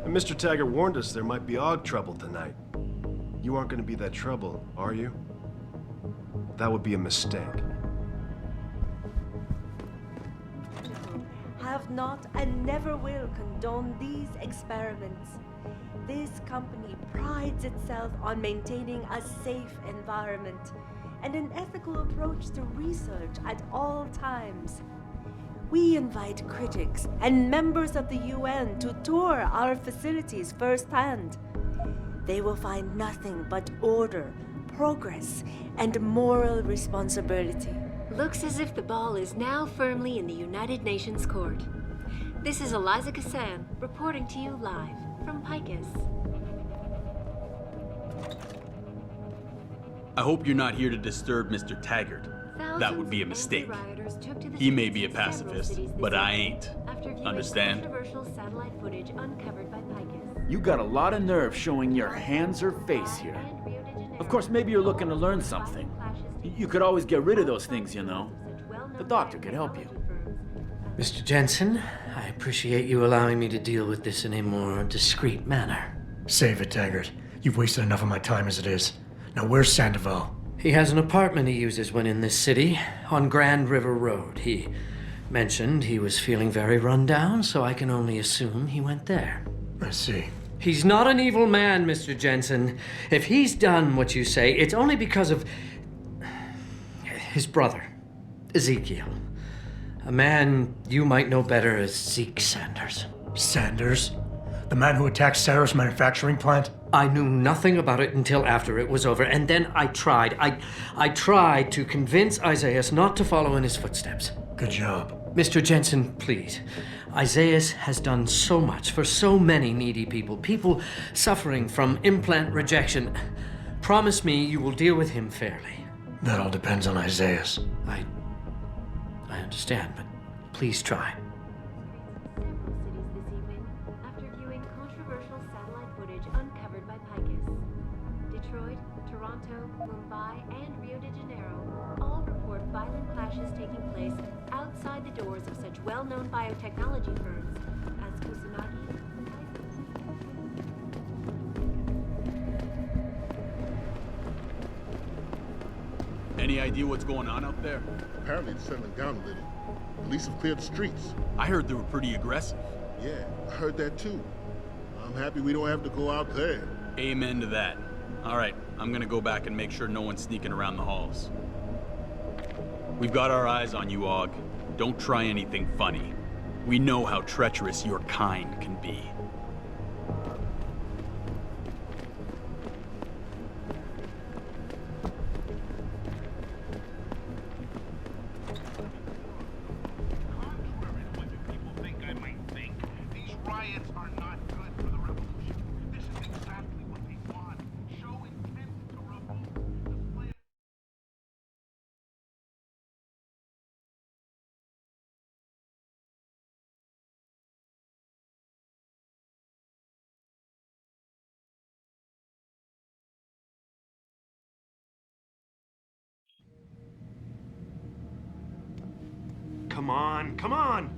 And Mr. Taggart warned us there might be AUG trouble tonight. You aren't going to be that trouble, are you? That would be a mistake. Have not and never will condone these experiments. This company prides itself on maintaining a safe environment and an ethical approach to research at all times. We invite critics and members of the UN to tour our facilities firsthand. They will find nothing but order, progress, and moral responsibility. Looks as if the ball is now firmly in the United Nations court. This is Eliza Kassan reporting to you live from Picus. I hope you're not here to disturb Mr. Taggart. That would be a mistake. He may be a pacifist, but I ain't. Understand? You got a lot of nerve showing your hands or face here. Of course, maybe you're looking to learn something. You could always get rid of those things, you know. The doctor could help you. Mr. Jensen, I appreciate you allowing me to deal with this in a more discreet manner. Save it, Taggart. You've wasted enough of my time as it is. Now where's Sandoval? He has an apartment he uses when in this city, on Grand River Road. He mentioned he was feeling very run down, so I can only assume he went there. I see. He's not an evil man, Mr. Jensen. If he's done what you say, it's only because of his brother, Ezekiel. A man you might know better as Zeke Sanders. Sanders? The man who attacked Sarif's manufacturing plant? I knew nothing about it until after it was over, and then I tried. I tried to convince Isaias not to follow in his footsteps. Good job. Mr. Jensen, please. Isaias has done so much for so many needy people, people suffering from implant rejection. Promise me you will deal with him fairly. That all depends on Isaias. I understand, but please try. After viewing controversial satellite footage uncovered by Picus. Detroit, Toronto, Mumbai, and Rio de Janeiro all report violent clashes taking place outside the doors of such well-known biotechnology firms as Kusanagi. Any idea what's going on out there? Apparently it's settling down a little. Police have cleared the streets. I heard they were pretty aggressive. Yeah, I heard that too. I'm happy we don't have to go out there. Amen to that. All right, I'm gonna go back and make sure no one's sneaking around the halls. We've got our eyes on you, AUG. Don't try anything funny. We know how treacherous your kind can be. Come on, come on!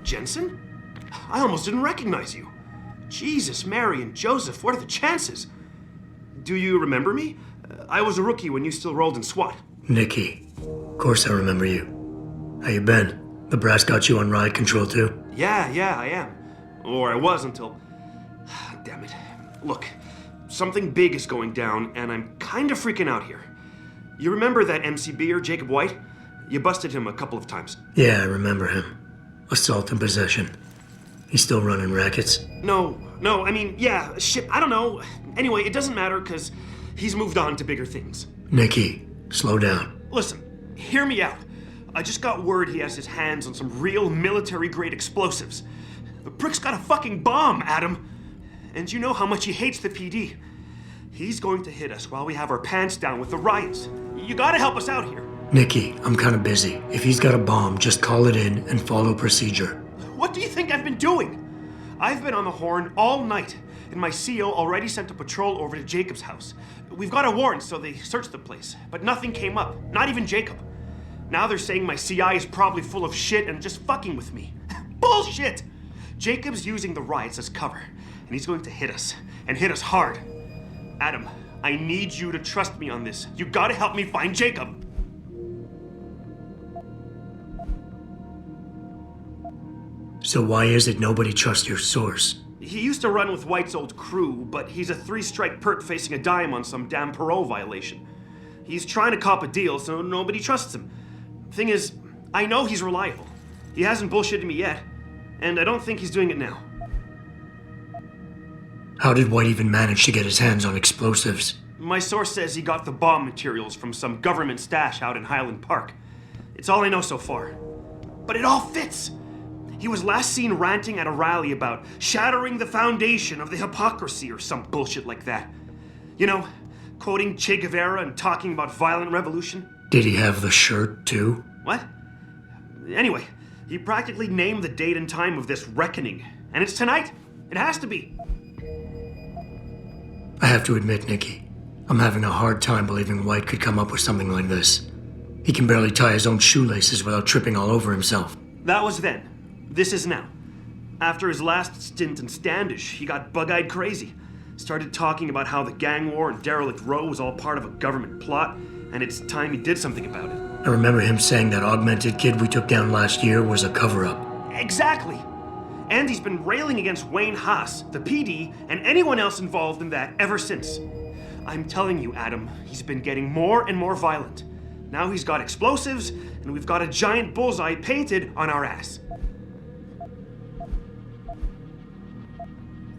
Jensen? I almost didn't recognize you. Jesus, Mary, and Joseph, what are the chances? Do you remember me? I was a rookie when you still rolled in SWAT. Nikki. Of course I remember you. How you been? The brass got you on ride control too? Yeah, I am. Or I was until... Damn it. Look, something big is going down, and I'm kind of freaking out here. You remember that MCBer, Jacob White? You busted him a couple of times. Yeah, I remember him. Assault and possession. He's still running rackets? No, I mean, yeah, shit, I don't know. Anyway, it doesn't matter, because he's moved on to bigger things. Nikki, slow down. Listen, hear me out. I just got word he has his hands on some real military-grade explosives. The prick's got a fucking bomb, Adam. And you know how much he hates the PD. He's going to hit us while we have our pants down with the riots. You gotta help us out here. Nikki, I'm kind of busy. If he's got a bomb, just call it in and follow procedure. What do you think I've been doing? I've been on the horn all night, and my CO already sent a patrol over to Jacob's house. We've got a warrant, so they searched the place, but nothing came up, not even Jacob. Now they're saying my CI is probably full of shit and just fucking with me. Bullshit! Jacob's using the riots as cover, and he's going to hit us, and hit us hard. Adam, I need you to trust me on this. You gotta help me find Jacob. So why is it nobody trusts your source? He used to run with White's old crew, but he's a 3-strike pert facing a dime on some damn parole violation. He's trying to cop a deal, so nobody trusts him. Thing is, I know he's reliable. He hasn't bullshitted me yet, and I don't think he's doing it now. How did White even manage to get his hands on explosives? My source says he got the bomb materials from some government stash out in Highland Park. It's all I know so far. But it all fits! He was last seen ranting at a rally about shattering the foundation of the hypocrisy or some bullshit like that. You know, quoting Che Guevara and talking about violent revolution. Did he have the shirt, too? What? Anyway, he practically named the date and time of this reckoning. And it's tonight. It has to be. I have to admit, Nikki, I'm having a hard time believing White could come up with something like this. He can barely tie his own shoelaces without tripping all over himself. That was then. This is now. After his last stint in Standish, he got bug-eyed crazy. Started talking about how the gang war in Derelict Row was all part of a government plot, and it's time he did something about it. I remember him saying that augmented kid we took down last year was a cover-up. Exactly! And he's been railing against Wayne Haas, the PD, and anyone else involved in that ever since. I'm telling you, Adam, he's been getting more and more violent. Now he's got explosives, and we've got a giant bullseye painted on our ass.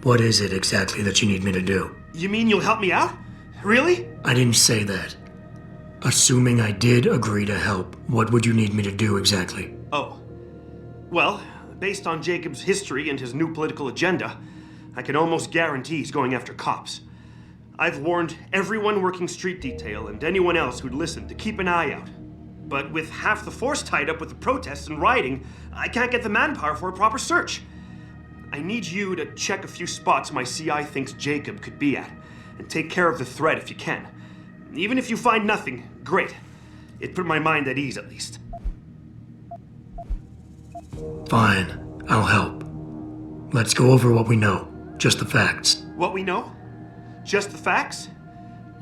What is it exactly that you need me to do? You mean you'll help me out? Really? I didn't say that. Assuming I did agree to help, what would you need me to do exactly? Oh. Well, based on Jacob's history and his new political agenda, I can almost guarantee he's going after cops. I've warned everyone working street detail and anyone else who'd listen to keep an eye out. But with half the force tied up with the protests and rioting, I can't get the manpower for a proper search. I need you to check a few spots my CI thinks Jacob could be at, and take care of the threat if you can. Even if you find nothing, great. It put my mind at ease, at least. Fine, I'll help. Let's go over what we know, just the facts. What we know? Just the facts?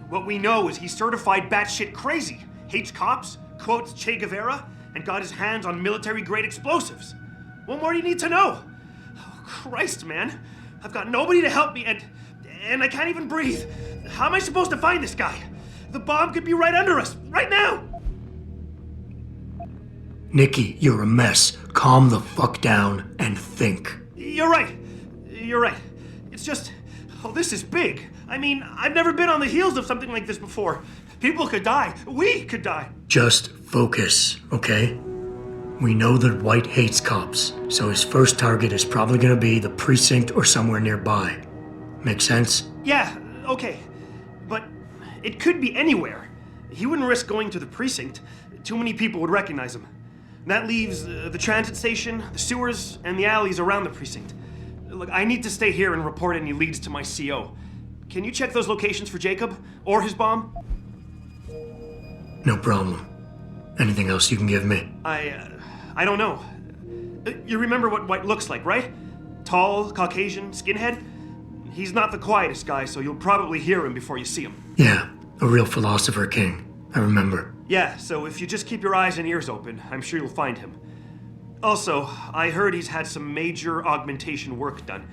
What we know is he's certified batshit crazy, hates cops, quotes Che Guevara, and got his hands on military-grade explosives. What more do you need to know? Christ, man. I've got nobody to help me, and I can't even breathe. How am I supposed to find this guy? The bomb could be right under us, right now! Nikki, you're a mess. Calm the fuck down and think. You're right. You're right. It's just... Oh, this is big. I mean, I've never been on the heels of something like this before. People could die. We could die. Just focus, okay? We know that White hates cops, so his first target is probably gonna be the precinct or somewhere nearby. Make sense? Yeah, okay. But it could be anywhere. He wouldn't risk going to the precinct. Too many people would recognize him. That leaves the transit station, the sewers, and the alleys around the precinct. Look, I need to stay here and report any leads to my CO. Can you check those locations for Jacob? Or his bomb? No problem. Anything else you can give me? I don't know. You remember what White looks like, right? Tall, Caucasian, skinhead? He's not the quietest guy, so you'll probably hear him before you see him. Yeah, a real philosopher king. I remember. Yeah, so if you just keep your eyes and ears open, I'm sure you'll find him. Also, I heard he's had some major augmentation work done.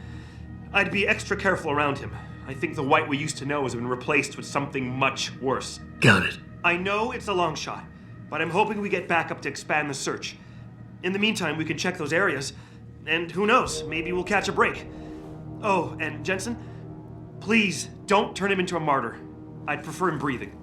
I'd be extra careful around him. I think the White we used to know has been replaced with something much worse. Got it. I know it's a long shot, but I'm hoping we get backup to expand the search. In the meantime, we can check those areas, and who knows, maybe we'll catch a break. Oh, and Jensen, please don't turn him into a martyr. I'd prefer him breathing.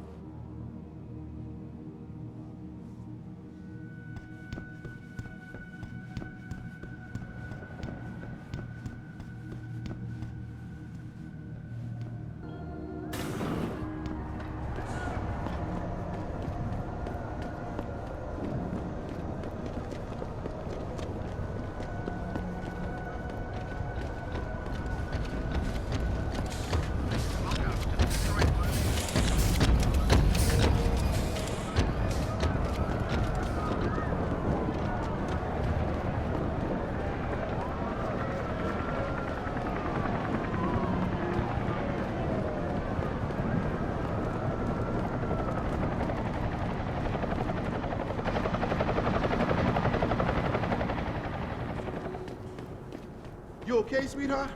okay, sweetheart?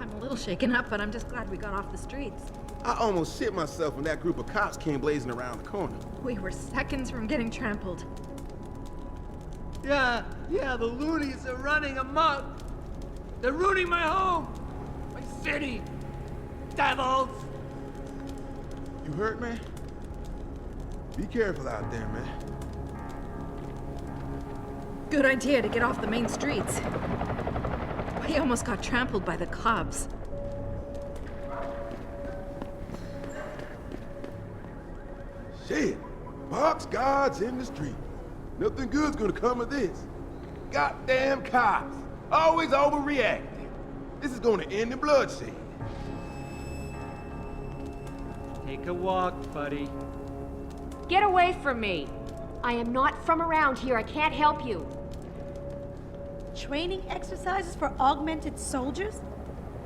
I'm a little shaken up, but I'm just glad we got off the streets. I almost shit myself when that group of cops came blazing around the corner. We were seconds from getting trampled. Yeah, the loonies are running amok. They're ruining my home, my city. Devils! You hurt, man? Be careful out there, man. Good idea to get off the main streets. We almost got trampled by the cops. Shit, box guards in the street. Nothing good's gonna come of this. Goddamn cops, always overreacting. This is gonna end in bloodshed. Take a walk, buddy. Get away from me! I am not from around here. I can't help you. Training exercises for augmented soldiers?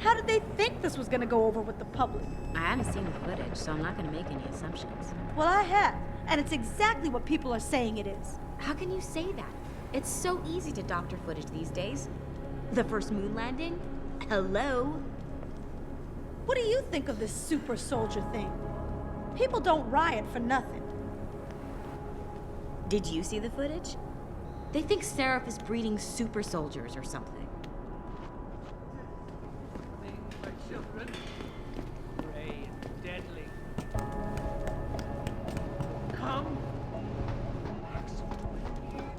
How did they think this was gonna go over with the public? I haven't seen the footage, so I'm not gonna make any assumptions. Well, I have, and it's exactly what people are saying it is. How can you say that? It's so easy to doctor footage these days. The first moon landing? Hello? What do you think of this super soldier thing? People don't riot for nothing. Did you see the footage? They think Sarif is breeding super soldiers or something. My children, gray and deadly. Come. Next 20 years,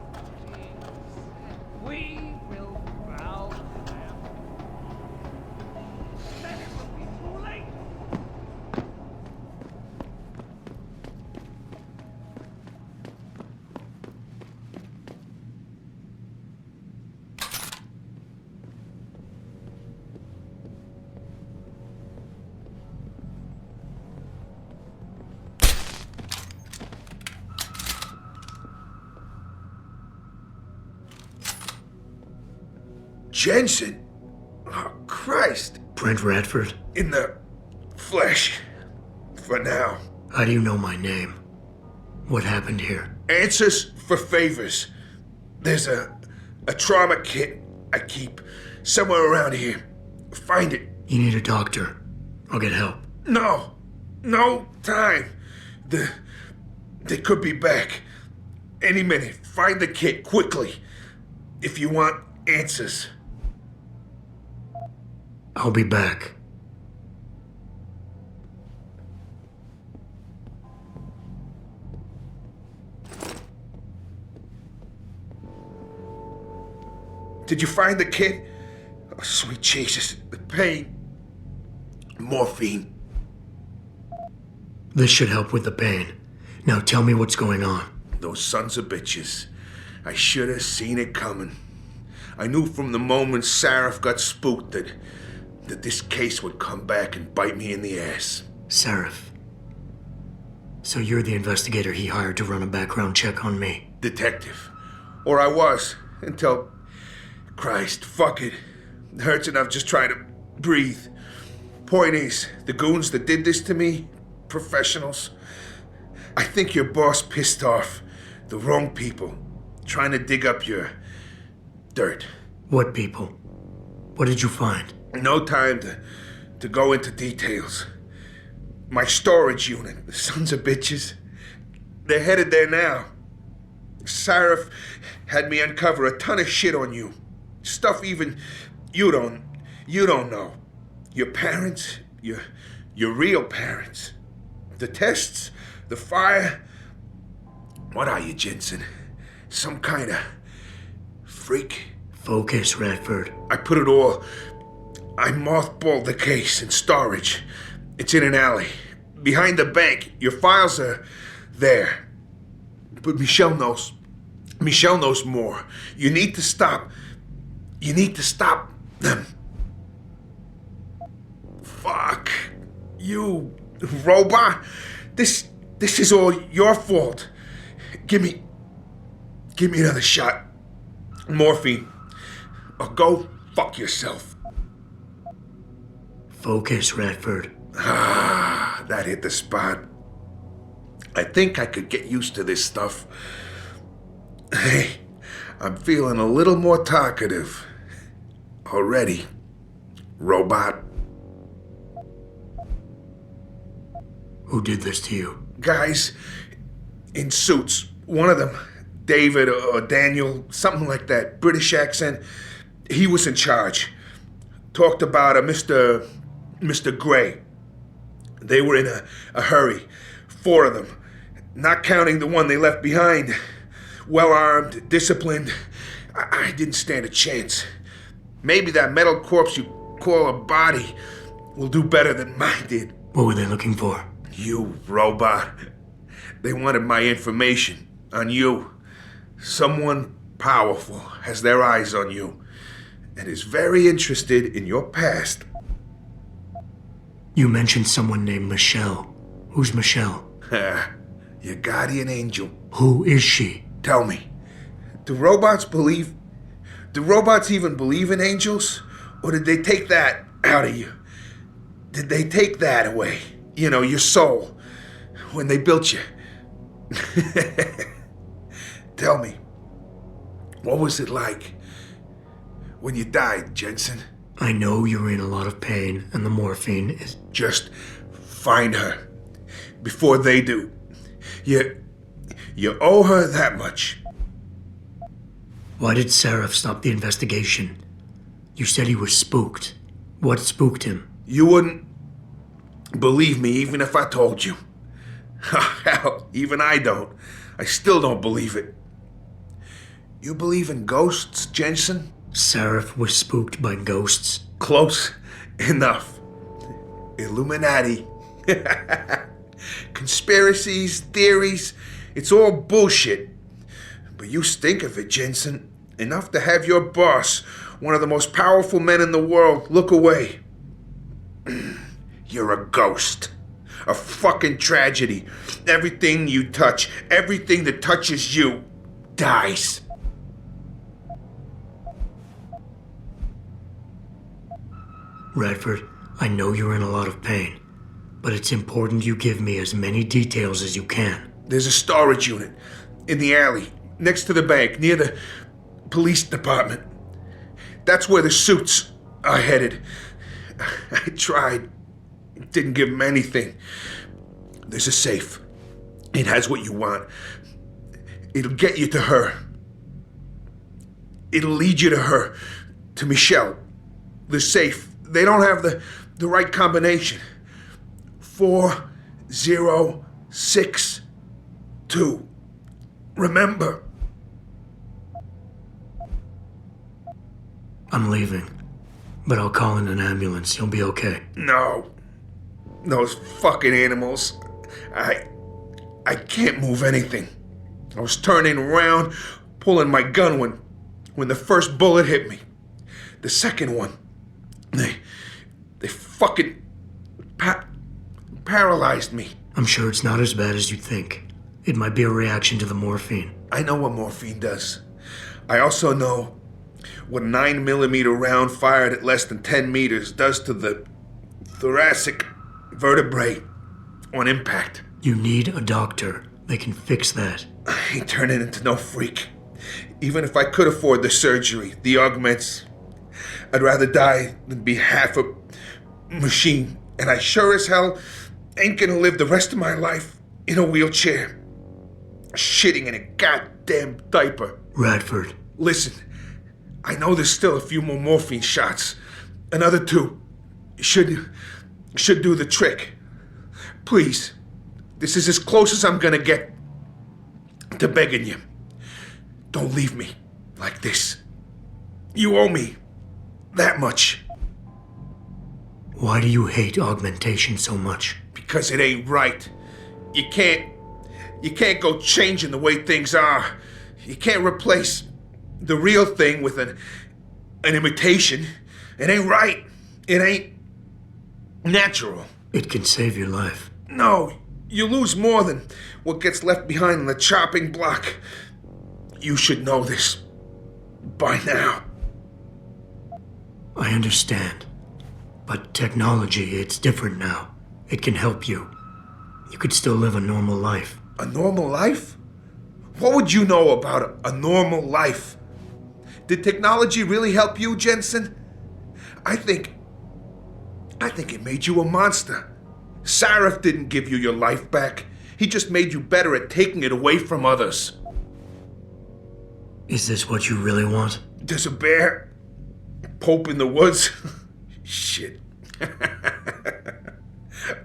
we will bow to them. Then it will be too late. Jensen? Oh, Christ. Brent Radford? In the flesh. For now. How do you know my name? What happened here? Answers for favors. There's a trauma kit I keep somewhere around here. Find it. You need a doctor. I'll get help. No time. They could be back. Any minute. Find the kit quickly. If you want answers. I'll be back. Did you find the kit? Oh, sweet Jesus. The pain. Morphine. This should help with the pain. Now tell me what's going on. Those sons of bitches. I should have seen it coming. I knew from the moment Sarif got spooked that this case would come back and bite me in the ass. Sarif. So you're the investigator he hired to run a background check on me? Detective. Or I was, until... Christ, fuck it. It hurts enough just trying to breathe. Point is, the goons that did this to me, professionals. I think your boss pissed off the wrong people, trying to dig up your dirt. What people? What did you find? No time to go into details. My storage unit, the sons of bitches, they're headed there now. Sarif had me uncover a ton of shit on you. Stuff even you don't know. Your parents, your real parents. The tests, the fire. What are you, Jensen? Some kind of freak? Focus, Radford. I mothballed the case in storage. It's in an alley. Behind the bank. Your files are there. But Michelle knows. Michelle knows more. You need to stop them. Fuck. You robot. This is all your fault. Give me another shot. Morphine. Or go fuck yourself. Focus, Radford. Ah, that hit the spot. I think I could get used to this stuff. Hey, I'm feeling a little more talkative. already, robot. Who did this to you? Guys in suits. One of them, David or Daniel, something like that, British accent. He was in charge. Talked about a Mr. Gray. They were in a hurry. 4 of them. Not counting the one they left behind. Well-armed, disciplined. I didn't stand a chance. Maybe that metal corpse you call a body will do better than mine did. What were they looking for? You, robot. They wanted my information on you. Someone powerful has their eyes on you and is very interested in your past. You mentioned someone named Michelle. Who's Michelle? Your guardian angel. Who is she? Tell me, do robots even believe in angels? Or did they take that out of you? Did they take that away? You know, your soul, when they built you? Tell me, what was it like when you died, Jensen? I know you're in a lot of pain, and the morphine is... Just find her before they do. You owe her that much. Why did Sarif stop the investigation? You said he was spooked. What spooked him? You wouldn't believe me even if I told you. Hell, even I don't. I still don't believe it. You believe in ghosts, Jensen? Sarif was spooked by ghosts. Close enough. Illuminati. Conspiracies, theories, it's all bullshit. But you stink of it, Jensen. Enough to have your boss, one of the most powerful men in the world, look away. You're a ghost. A fucking tragedy. Everything you touch, everything that touches you, dies. Radford, I know you're in a lot of pain, but it's important you give me as many details as you can. There's a storage unit in the alley, next to the bank, near the police department. That's where the suits are headed. I tried. Didn't give them anything. There's a safe. It has what you want. It'll get you to her. It'll lead you to her, to Michelle. The safe. They don't have the right combination. 4062. Remember. I'm leaving, but I'll call in an ambulance. You'll be okay. No. Those fucking animals. I can't move anything. I was turning around, pulling my gun when the first bullet hit me. The second one, they fucking paralyzed me. I'm sure it's not as bad as you think. It might be a reaction to the morphine. I know what morphine does. I also know what a 9mm round fired at less than 10 meters does to the thoracic vertebrae on impact. You need a doctor. They can fix that. I ain't turning into no freak. Even if I could afford the surgery, the augments, I'd rather die than be half a machine. And I sure as hell ain't gonna live the rest of my life in a wheelchair, shitting in a goddamn diaper. Radford. Listen, I know there's still a few more morphine shots. Another 2 should do the trick. Please, this is as close as I'm gonna get to begging you. Don't leave me like this. You owe me that much. Why do you hate augmentation so much? Because it ain't right. You can't go changing the way things are. You can't replace the real thing with an imitation. It ain't right. It ain't natural. It can save your life. No, you lose more than what gets left behind on the chopping block. You should know this by now. I understand. But technology, it's different now. It can help you. You could still live a normal life. A normal life? What would you know about a normal life? Did technology really help you, Jensen? I think it made you a monster. Sarif didn't give you your life back. He just made you better at taking it away from others. Is this what you really want? There's a bear? Pope in the woods? Shit.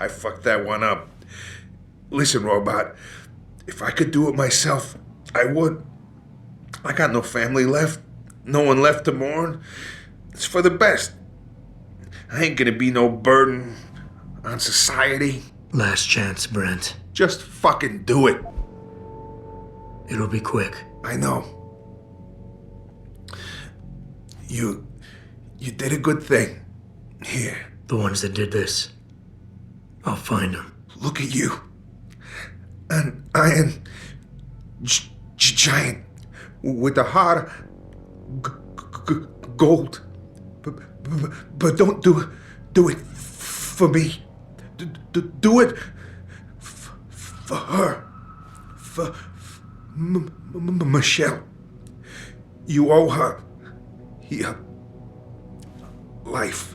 I fucked that one up. Listen, Robot, if I could do it myself, I would. I got no family left. No one left to mourn. It's for the best. I ain't gonna be no burden on society. Last chance, Brent. Just fucking do it. It'll be quick. I know. You did a good thing. Here. The ones that did this. I'll find them. Look at you. An iron giant with a heart of gold. But don't do it for me. Do it for her. For Michelle. You owe her your life.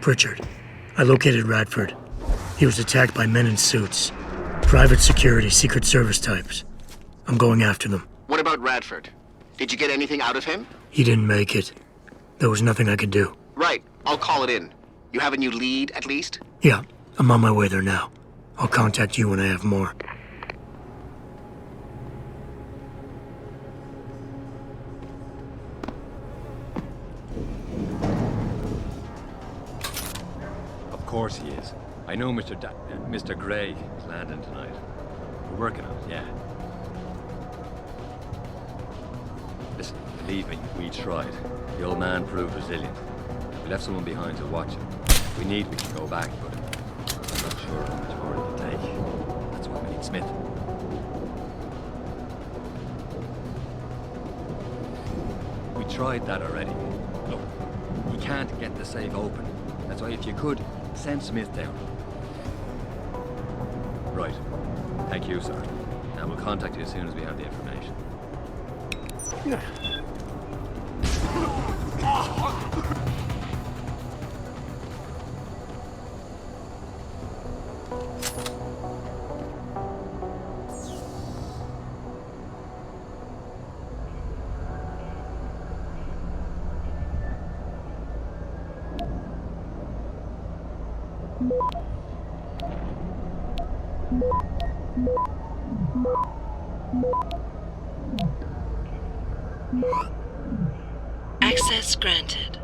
Pritchard. I located Radford. He was attacked by men in suits. Private security, Secret Service types. I'm going after them. What about Radford? Did you get anything out of him? He didn't make it. There was nothing I could do. Right. I'll call it in. You have a new lead, at least? Yeah, I'm on my way there now. I'll contact you when I have more. Of course he is. I know Mr. Gray is landing tonight. We're working on it, yeah. Listen, believe me, we tried. The old man proved resilient. We left someone behind to watch him. If we need, we can go back, but I'm not sure how much more it can take. That's why we need Smith. We tried that already. Look, he can't get the safe open. That's why if you could, send Smith down. Right. Thank you, sir. And we'll contact you as soon as we have the information. Access granted.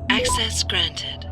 Access granted.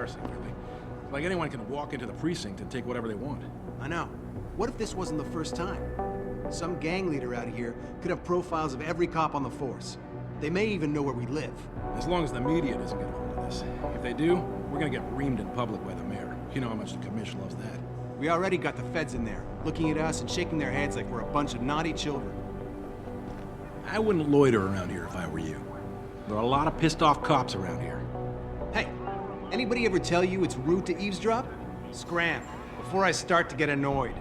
Really. Like anyone can walk into the precinct and take whatever they want. I know. What if this wasn't the first time? Some gang leader out here could have profiles of every cop on the force. They may even know where we live. As long as the media doesn't get hold of this. If they do, we're gonna get reamed in public by the mayor. You know how much the commission loves that. We already got the feds in there, looking at us and shaking their heads like we're a bunch of naughty children. I wouldn't loiter around here if I were you. There are a lot of pissed off cops around here. Hey, anybody ever tell you it's rude to eavesdrop? Scram, before I start to get annoyed.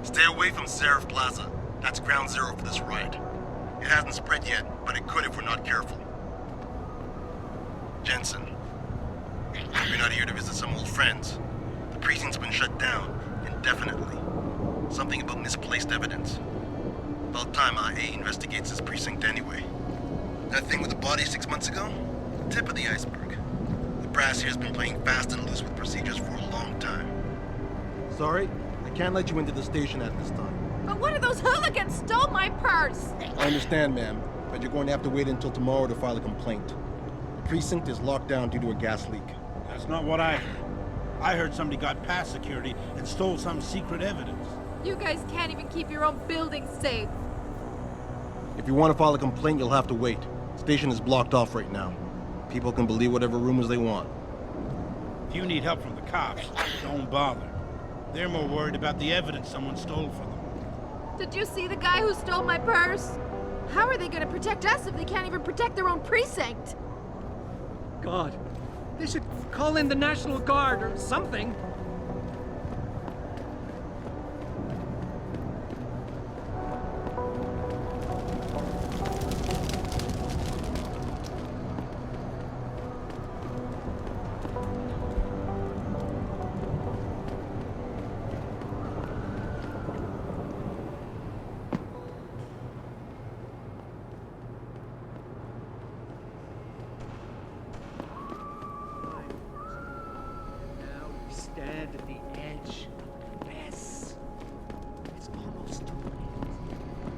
Stay away from Sarif Plaza. That's ground zero for this riot. It hasn't spread yet, but it could if we're not careful. Jensen, you're not here to visit some old friends. The precinct's been shut down, indefinitely. Something about misplaced evidence. About time IA investigates this precinct anyway. That thing with the body 6 months ago? Tip of the iceberg. The brass here's been playing fast and loose with procedures for a long time. Sorry, I can't let you into the station at this time. But one of those hooligans stole my purse! I understand, ma'am, but you're going to have to wait until tomorrow to file a complaint. The precinct is locked down due to a gas leak. That's not what I heard. I heard somebody got past security and stole some secret evidence. You guys can't even keep your own building safe. If you want to file a complaint, you'll have to wait. The station is blocked off right now. People can believe whatever rumors they want. If you need help from the cops, don't bother. They're more worried about the evidence someone stole from them. Did you see the guy who stole my purse? How are they gonna protect us if they can't even protect their own precinct? God, they should call in the National Guard or something. Stand at the edge. Yes. It's almost too late.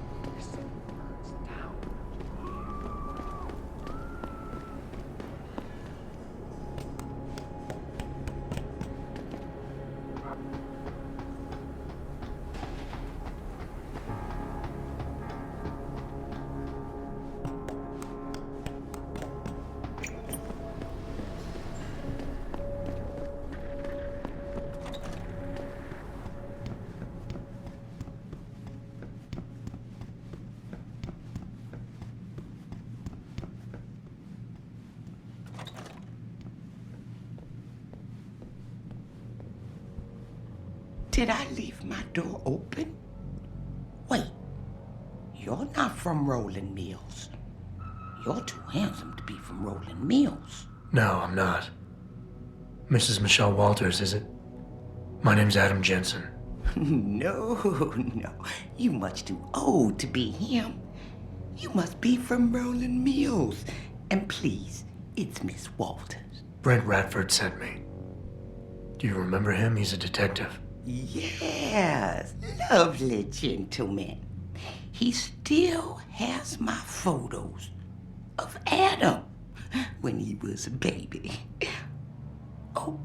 Did I leave my door open? Wait, you're not from Rolling Mills. You're too handsome to be from Rolling Mills. No, I'm not. Mrs. Michelle Walters, is it? My name's Adam Jensen. No, you much too old to be him. You must be from Rolling Mills. And please, it's Miss Walters. Brent Radford sent me. Do you remember him? He's a detective. Yes, lovely gentleman. He still has my photos of Adam when he was a baby. Oh,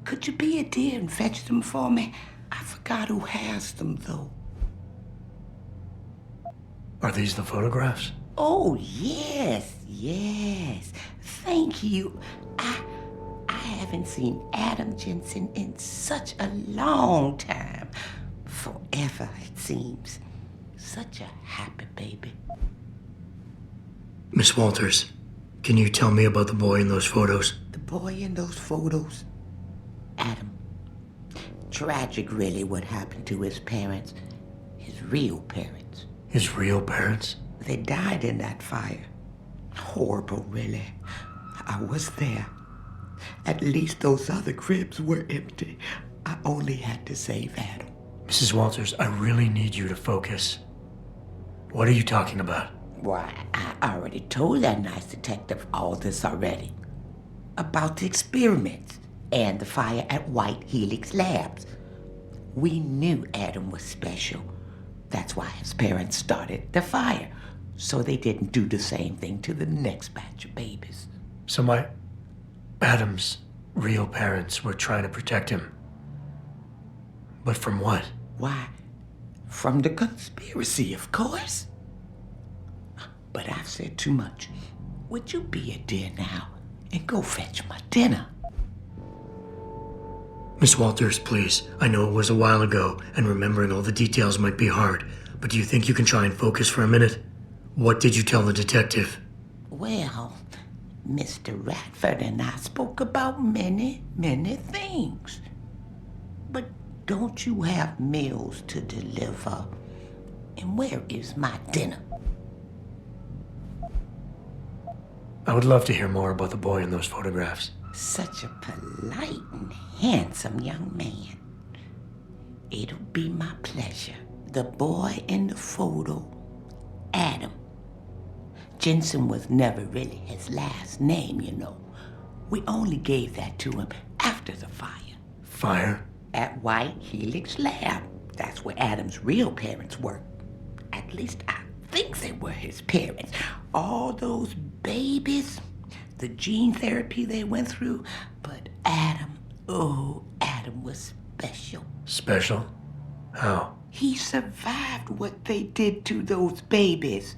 could you be a dear and fetch them for me? I forgot who has them, though. Are these the photographs? Oh, yes. Thank you. I haven't seen Adam Jensen in such a long time. Forever, it seems. Such a happy baby. Miss Walters, can you tell me about the boy in those photos? The boy in those photos? Adam. Tragic, really, what happened to his parents. His real parents. His real parents? They died in that fire. Horrible, really. I was there. At least those other cribs were empty. I only had to save Adam. Mrs. Walters, I really need you to focus. What are you talking about? Why, I already told that nice detective all this already. About the experiments and the fire at White Helix Labs. We knew Adam was special. That's why his parents started the fire, so they didn't do the same thing to the next batch of babies. So Adam's real parents were trying to protect him. But from what? Why, from the conspiracy, of course. But I've said too much. Would you be a dear now and go fetch my dinner? Miss Walters, please. I know it was a while ago, and remembering all the details might be hard, but do you think you can try and focus for a minute? What did you tell the detective? Well, Mr. Radford and I spoke about many things. But don't you have meals to deliver? And where is my dinner? I would love to hear more about the boy in those photographs. Such a polite and handsome young man. It'll be my pleasure. The boy in the photo, Adam. Jensen was never really his last name, you know. We only gave that to him after the fire. Fire? At White Helix Lab. That's where Adam's real parents worked. At least I think they were his parents. All those babies, the gene therapy they went through, but Adam was special. Special? How? He survived what they did to those babies.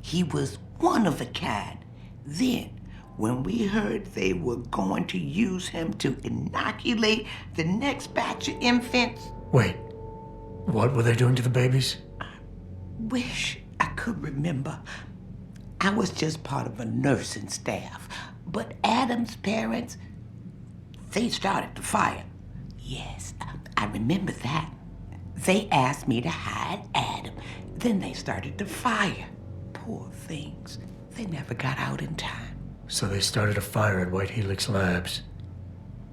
He was one of a kind. Then, when we heard they were going to use him to inoculate the next batch of infants... Wait, what were they doing to the babies? I wish I could remember. I was just part of a nursing staff. But Adam's parents, they started the fire. Yes, I remember that. They asked me to hide Adam. Then they started the fire. Poor things. They never got out in time. So they started a fire at White Helix Labs.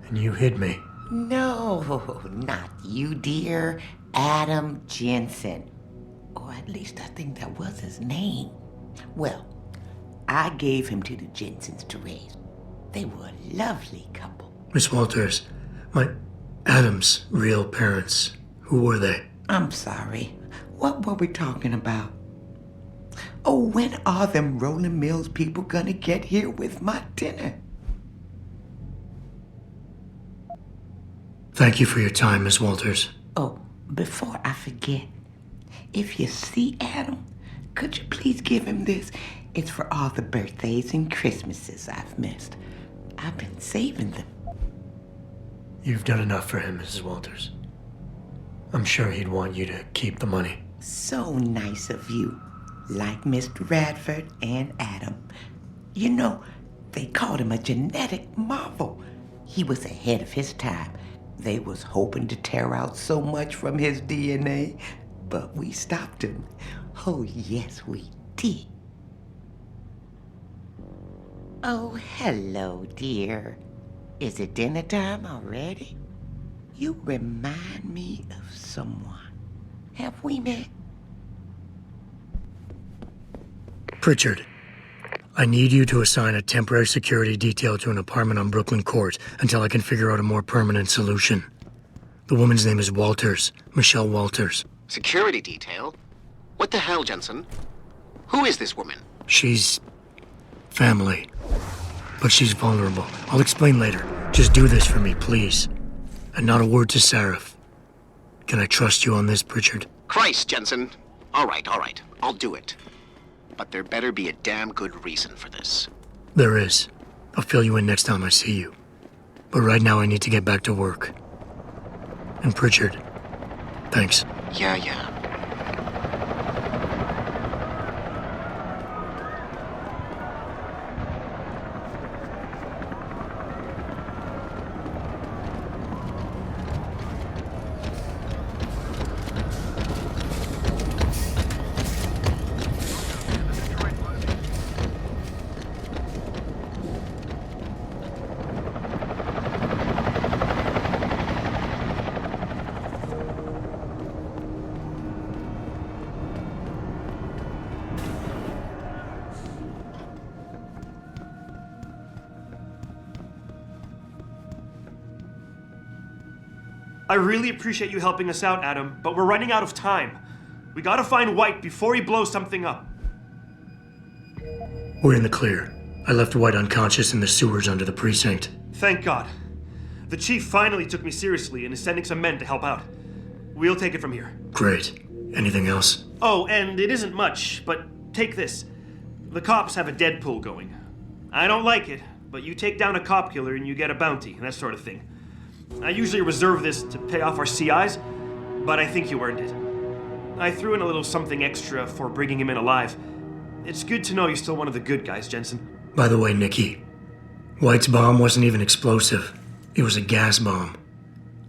And you hid me. No, not you, dear. Adam Jensen. Or at least I think that was his name. Well, I gave him to the Jensens to raise. They were a lovely couple. Miss Walters, Adam's real parents, who were they? I'm sorry. What were we talking about? Oh, when are them Rolling Mills people gonna get here with my dinner? Thank you for your time, Miss Walters. Oh, before I forget, if you see Adam, could you please give him this? It's for all the birthdays and Christmases I've missed. I've been saving them. You've done enough for him, Mrs. Walters. I'm sure he'd want you to keep the money. So nice of you. Like Mr. Radford and Adam. You know, they called him a genetic marvel. He was ahead of his time. They was hoping to tear out so much from his DNA, but we stopped him. Oh, yes, we did. Oh, hello, dear. Is it dinner time already? You remind me of someone. Have we met? Pritchard, I need you to assign a temporary security detail to an apartment on Brooklyn Court until I can figure out a more permanent solution. The woman's name is Walters, Michelle Walters. Security detail? What the hell, Jensen? Who is this woman? She's family, but she's vulnerable. I'll explain later. Just do this for me, please. And not a word to Sarif. Can I trust you on this, Pritchard? Christ, Jensen. All right. I'll do it. But there better be a damn good reason for this. There is. I'll fill you in next time I see you. But right now I need to get back to work. And Pritchard, thanks. Yeah. I really appreciate you helping us out, Adam, but we're running out of time. We gotta find White before he blows something up. We're in the clear. I left White unconscious in the sewers under the precinct. Thank God. The chief finally took me seriously and is sending some men to help out. We'll take it from here. Great. Anything else? Oh, and it isn't much, but take this. The cops have a Deadpool going. I don't like it, but you take down a cop killer and you get a bounty, that sort of thing. I usually reserve this to pay off our CIs, but I think you earned it. I threw in a little something extra for bringing him in alive. It's good to know you're still one of the good guys, Jensen. By the way, Nikki, White's bomb wasn't even explosive. It was a gas bomb.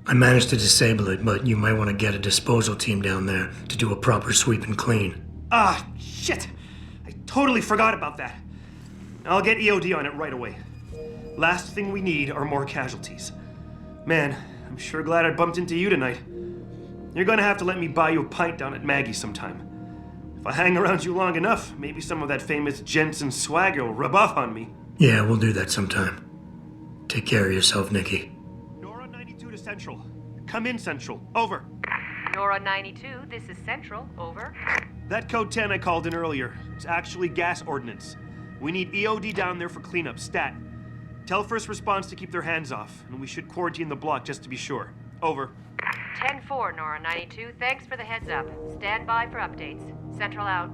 I managed to disable it, but you might want to get a disposal team down there to do a proper sweep and clean. Ah, shit! I totally forgot about that. I'll get EOD on it right away. Last thing we need are more casualties. Man, I'm sure glad I bumped into you tonight. You're gonna have to let me buy you a pint down at Maggie's sometime. If I hang around you long enough, maybe some of that famous Jensen swagger will rub off on me. Yeah, we'll do that sometime. Take care of yourself, Nikki. Nora 92 to Central. Come in, Central. Over. Nora 92, this is Central. Over. That code 10 I called in earlier. It's actually gas ordnance. We need EOD down there for cleanup, stat. Tell first response to keep their hands off, and we should quarantine the block just to be sure. Over. 10-4, Nora 92. Thanks for the heads up. Stand by for updates. Central out.